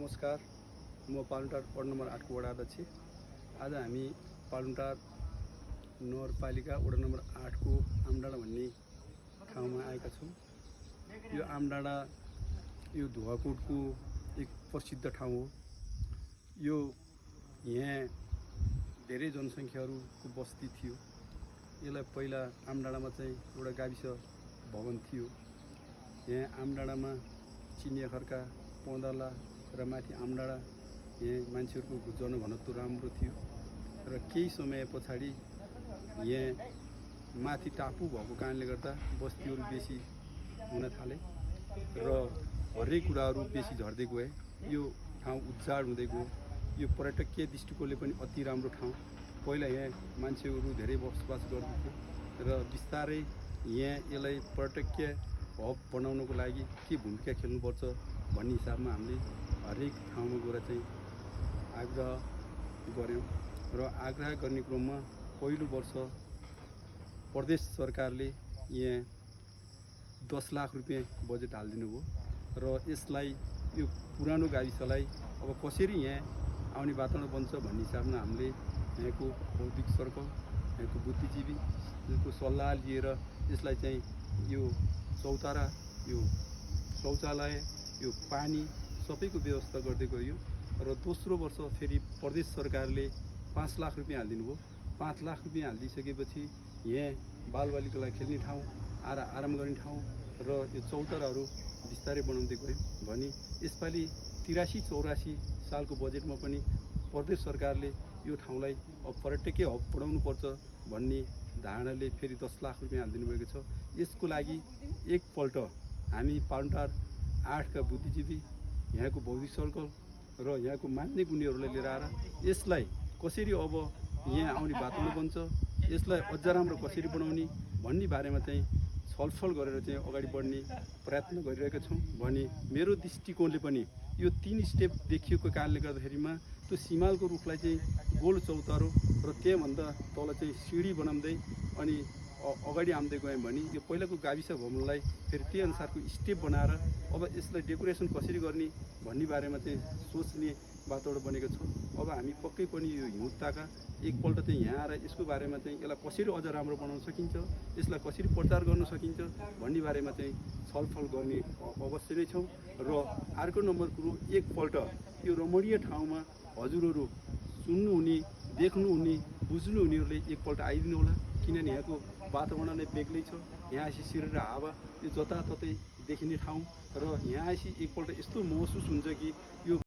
नमस्कार, म पालुटार ward number 8 को वडा अध्यक्ष। आज हामी पालुटार नगरपालिका वडा नम्बर 8 को आमडाँडा भन्ने ठाउँमा आएका छौँ। यो आमडाँडा यो धुवाकोटको एक प्रसिद्ध ठाउँ हो। यो यहाँ धेरै जनसङ्ख्याहरूको बस्ती थियो। यसलाई पहिला आमडाँडामा चाहिँ एउटा गाविस भवन थियो। यहाँ आमडाँडामा चिनिया खर्का, पँदाला र माथि आमडाँडा यहाँ मान्छेहरूको जनघनत्व राम्रो थियो र केही समय पछाडि यहाँ माथि टापु भएको कारणले गर्दा बस्तीहरू बेसी हुन थाले र हरेक कुराहरू बेसी झर्दै गए। यो ठाउँ उज्जाड हुँदै गयो। यो पर्यटकीय दृष्टिकोणले पनि अति राम्रो ठाउँ। पहिला यहाँ मान्छेहरू धेरै बसोबास गर्दथे र बिस्तारै यहाँ यसलाई पर्यटकीय हब बनाउनको लागि के भूमिका खेल्नुपर्छ भन्ने हिसाबमा हामीले हरेक ठाउँमा गएर चाहिँ आग्रह गऱ्यौँ र आग्रह गर्ने क्रममा पहिलो वर्ष प्रदेश सरकारले यहाँ 10 लाख रुपियाँ बजेट हालिदिनु भयो र यसलाई यो पुरानो गाविसलाई अब कसरी यहाँ आउने वातावरण बन्छ भन्ने हिसाबमा हामीले यहाँको बौद्धिक सर्कल, यहाँको बुद्धिजीवीको सल्लाह लिएर यसलाई चाहिँ यो चौतारा, यो शौचालय, यो पानी सबैको व्यवस्था गर्दै गयो र दोस्रो वर्ष फेरि प्रदेश सरकारले 5 लाख रुपियाँ हालिदिनु भयो। 5 लाख रुपियाँ हालिदिइसकेपछि यहाँ बालबालिकालाई खेल्ने ठाउँ, आराम गर्ने ठाउँ र यो चौताराहरू बिस्तारै बनाउँदै गयो भने यसपालि 83-84 सालको बजेटमा पनि प्रदेश सरकारले यो ठाउँलाई अब पर्यटकीय हब बनाउनुपर्छ भन्ने धारणाले फेरि 10 लाख रुपियाँ हालिदिनु भएको छ। यसको लागि एकपल्ट हामी पालुटार 8 का बुद्धिजीवी, यहाँको बौद्धिक सर्कल र यहाँको मान्ने गुणीहरूलाई लिएर आएर यसलाई कसरी अब यहाँ आउने वातावरण बन्छ, यसलाई अझ राम्रो कसरी बनाउने भन्ने बारेमा चाहिँ छलफल गरेर चाहिँ अगाडि बढ्ने प्रयत्न गरिरहेका छौँ भने मेरो दृष्टिकोणले पनि यो 3 स्टेप देखिएको कारणले गर्दाखेरिमा त्यो सिमालको रुखलाई चाहिँ गोल चौतारो र त्यहाँभन्दा तल चाहिँ सिँढी बनाउँदै अनि अगाडि आउँदै गयौँ भने यो पहिलाको गाविस भवनलाई फेरि त्यही अनुसारको स्टेप बनाएर अब यसलाई डेकोरेसन कसरी गर्ने भन्ने बारेमा चाहिँ सोच्ने वातावरण बनेको छ। अब हामी पक्कै पनि यो हिउँदताका एकपल्ट चाहिँ यहाँ आएर यसको बारेमा चाहिँ यसलाई कसरी अझ राम्रो बनाउन सकिन्छ, यसलाई कसरी प्रचार गर्न सकिन्छ भन्ने बारेमा चाहिँ छलफल गर्ने अवश्य नै छौँ। र अर्को नम्बर कुरो, एकपल्ट यो रमणीय ठाउँमा हजुरहरू सुन्नुहुने, देख्नुहुने, बुझ्नुहुनेहरूले एकपल्ट आइदिनु होला, किनभने यहाँको वातावरण नै बेग्लै छ। यहाँ आएपछि सिरेर हावा यो जताततै देखिने ठाउँ र यहाँ आएपछि एकपल्ट यस्तो महसुस हुन्छ कि यो